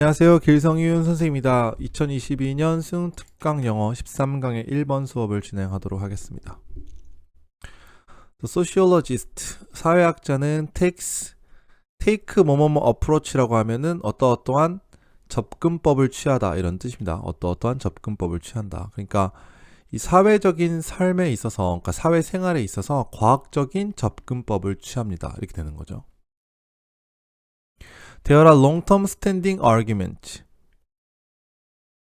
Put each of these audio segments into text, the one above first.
안녕하세요. 길성윤 선생님입니다. 2022년 수능특강 영어 13강의 1번 수업을 진행하도록 하겠습니다. The sociologist, 사회학자는 take 뭐뭐뭐 approach라고 하면은 어떠어떠한 접근법을 취하다 이런 뜻입니다. 어떠어떠한 접근법을 취한다. 그러니까 이 사회적인 삶에 있어서, 그러니까 사회생활에 있어서 과학적인 접근법을 취합니다. 이렇게 되는 거죠. There are long-term standing arguments.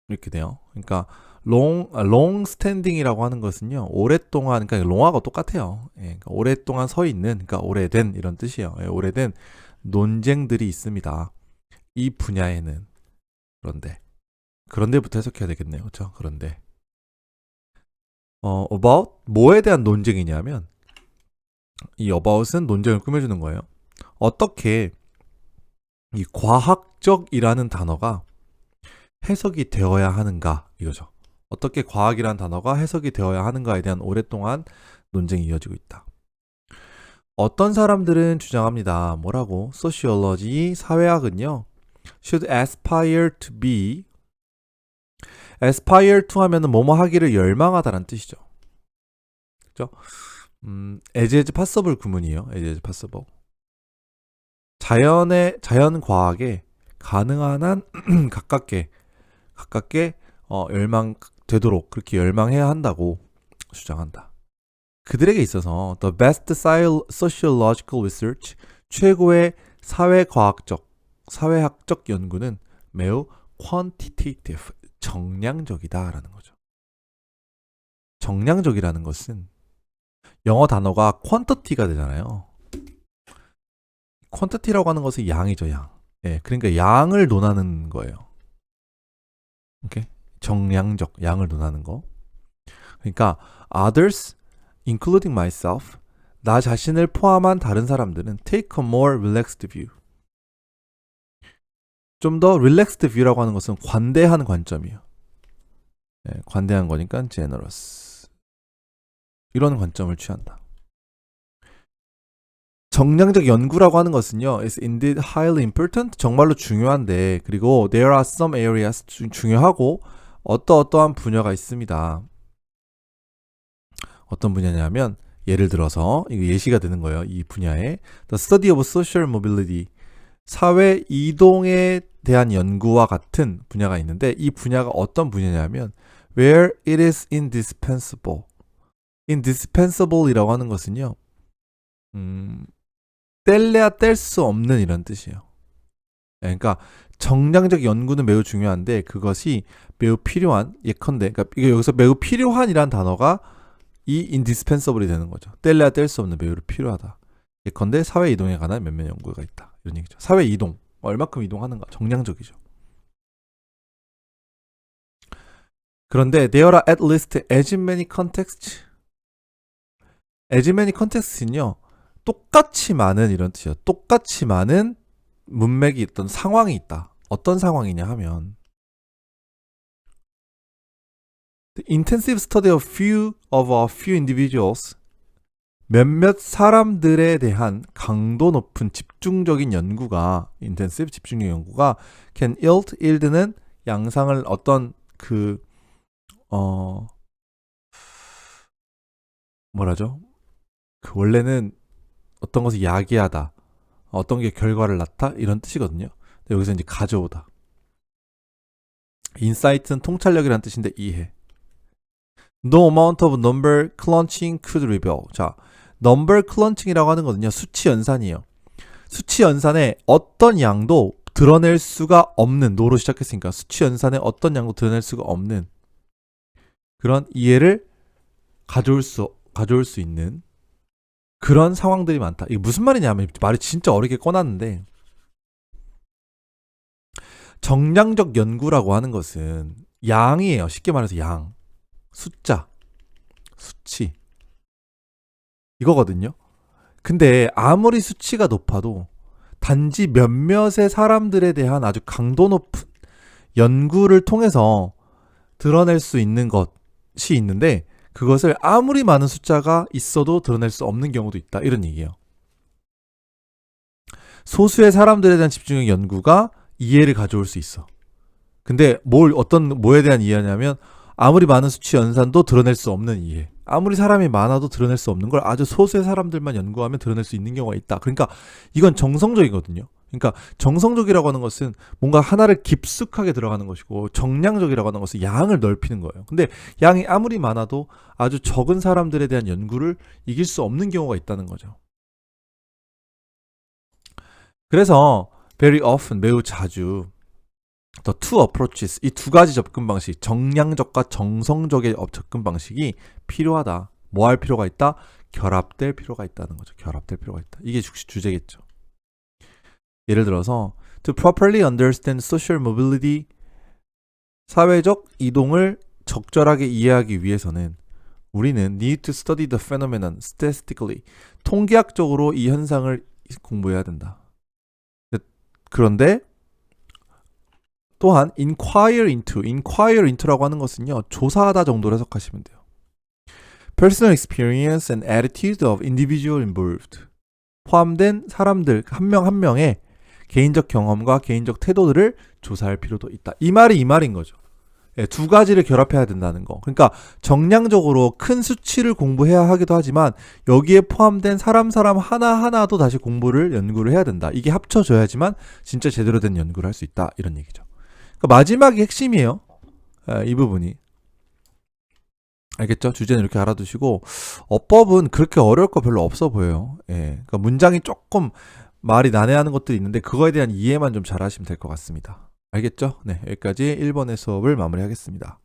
이렇게 돼요. 그러니까 long standing이라고 하는 것은요, 오랫동안, 그러니까 long하고 똑같아요. 예, 그러니까 오랫동안 서 있는, 그러니까 오래된 이런 뜻이에요. 예, 오래된 논쟁들이 있습니다. 이 분야에는. 그런데부터 해석해야 되겠네요. 그렇죠? 그런데 about 뭐에 대한 논쟁이냐면, 이 about은 논쟁을 꾸며주는 거예요. 어떻게 이 과학적이라는 단어가 해석이 되어야 하는가 이거죠. 어떻게 과학이라는 단어가 해석이 되어야 하는가에 대한 오랫동안 논쟁이 이어지고 있다. 어떤 사람들은 주장합니다. 뭐라고? Sociology, 사회학은요, should aspire to 하면은 뭐뭐 하기를 열망하다라는 뜻이죠. 그죠? as possible 구문이에요. as possible. 자연 과학에 가능한 한 가깝게 열망되도록 그렇게 열망해야 한다고 주장한다. 그들에게 있어서 the best sociological research, 최고의 사회학적 연구는 매우 quantitative, 정량적이다라는 거죠. 정량적이라는 것은 영어 단어가 quantity가 되잖아요. quantity라고 하는 것은 양이죠, 양. 예, 그러니까 양을 논하는 거예요. 오케이? 정량적, 양을 논하는 거. 그러니까 others, including myself, 나 자신을 포함한 다른 사람들은 take a more relaxed view. 좀 더 relaxed view라고 하는 것은 관대한 관점이에요. 예, 관대한 거니까 generous. 이런 관점을 취한다. 정량적 연구라고 하는 것은요, is indeed highly important, 정말로 중요한데, 그리고 there are some areas, 중요하고 어떠한 분야가 있습니다. 어떤 분야냐면, 예를 들어서 이거 예시가 되는 거예요. 이 분야에 the study of social mobility, 사회 이동에 대한 연구와 같은 분야가 있는데, 이 분야가 어떤 분야냐면 where it is indispensable. indispensable이라고 하는 것은요, 뗄래야 뗄 수 없는 이런 뜻이에요. 그러니까 정량적 연구는 매우 중요한데 그것이 매우 필요한, 예컨대, 그러니까 이게 여기서 매우 필요한이란 단어가 이 indispensable이 되는 거죠. 뗄래야 뗄 수 없는, 매우 필요하다. 예컨대 사회 이동에 관한 몇몇 연구가 있다. 이런 얘기죠. 사회 이동, 얼마큼 이동하는가, 정량적이죠. 그런데 there are at least as many contexts. as many contexts는요, 똑같이 많은 이런 뜻이에요. 똑같이 많은 문맥이 있던 상황이 있다. 어떤 상황이냐 하면 The intensive study of a few individuals, 몇몇 사람들에 대한 강도 높은 집중적인 연구가, intensive 집중적 연구가 can yield는 양상을 어떤 뭐라죠? 원래는 어떤 것을 야기하다, 어떤 게 결과를 낳다 이런 뜻이거든요. 여기서 이제 가져오다. 인사이트는 통찰력이라는 뜻인데 이해. No amount of number crunching could reveal. 자, number crunching이라고 하는 거는요, 수치 연산이에요. 수치 연산에 어떤 양도 드러낼 수가 없는, 노로 시작했으니까 수치 연산에 어떤 양도 드러낼 수가 없는 그런 이해를 가져올 수 있는 그런 상황들이 많다. 이게 무슨 말이냐면, 말이 진짜 어렵게 꺼놨는데, 정량적 연구라고 하는 것은 양이에요. 쉽게 말해서 양, 숫자, 수치 이거거든요. 근데 아무리 수치가 높아도 단지 몇몇의 사람들에 대한 아주 강도 높은 연구를 통해서 드러낼 수 있는 것이 있는데, 그것을 아무리 많은 숫자가 있어도 드러낼 수 없는 경우도 있다. 이런 얘기예요. 소수의 사람들에 대한 집중력 연구가 이해를 가져올 수 있어. 근데 뭐에 대한 이해냐면 아무리 많은 수치 연산도 드러낼 수 없는 이해. 아무리 사람이 많아도 드러낼 수 없는 걸 아주 소수의 사람들만 연구하면 드러낼 수 있는 경우가 있다. 그러니까 이건 정성적이거든요. 그러니까 정성적이라고 하는 것은 뭔가 하나를 깊숙하게 들어가는 것이고 정량적이라고 하는 것은 양을 넓히는 거예요. 근데 양이 아무리 많아도 아주 적은 사람들에 대한 연구를 이길 수 없는 경우가 있다는 거죠. 그래서 very often 매우 자주 the two approaches 이 두 가지 접근 방식 정량적과 정성적의 접근 방식이 필요하다. 뭐 할 필요가 있다? 결합될 필요가 있다는 거죠. 결합될 필요가 있다. 이게 주제겠죠. 예를 들어서 to properly understand social mobility 사회적 이동을 적절하게 이해하기 위해서는 우리는 need to study the phenomenon statistically 통계학적으로 이 현상을 공부해야 된다. 그런데 또한 inquire into라고 하는 것은요. 조사하다 정도로 해석하시면 돼요. personal experience and attitude of individual involved 포함된 사람들 한 명 한 명의 개인적 경험과 개인적 태도들을 조사할 필요도 있다. 이 말인 거죠. 예, 두 가지를 결합해야 된다는 거. 그러니까 정량적으로 큰 수치를 공부해야 하기도 하지만 여기에 포함된 사람 하나하나도 다시 연구를 해야 된다. 이게 합쳐져야지만 진짜 제대로 된 연구를 할 수 있다. 이런 얘기죠. 그러니까 마지막이 핵심이에요. 이 부분이. 알겠죠? 주제는 이렇게 알아두시고 어법은 그렇게 어려울 거 별로 없어 보여요. 예, 그러니까 문장이 조금 말이 난해하는 것들이 있는데 그거에 대한 이해만 좀 잘 하시면 될 것 같습니다. 알겠죠? 네, 여기까지 1번의 수업을 마무리하겠습니다.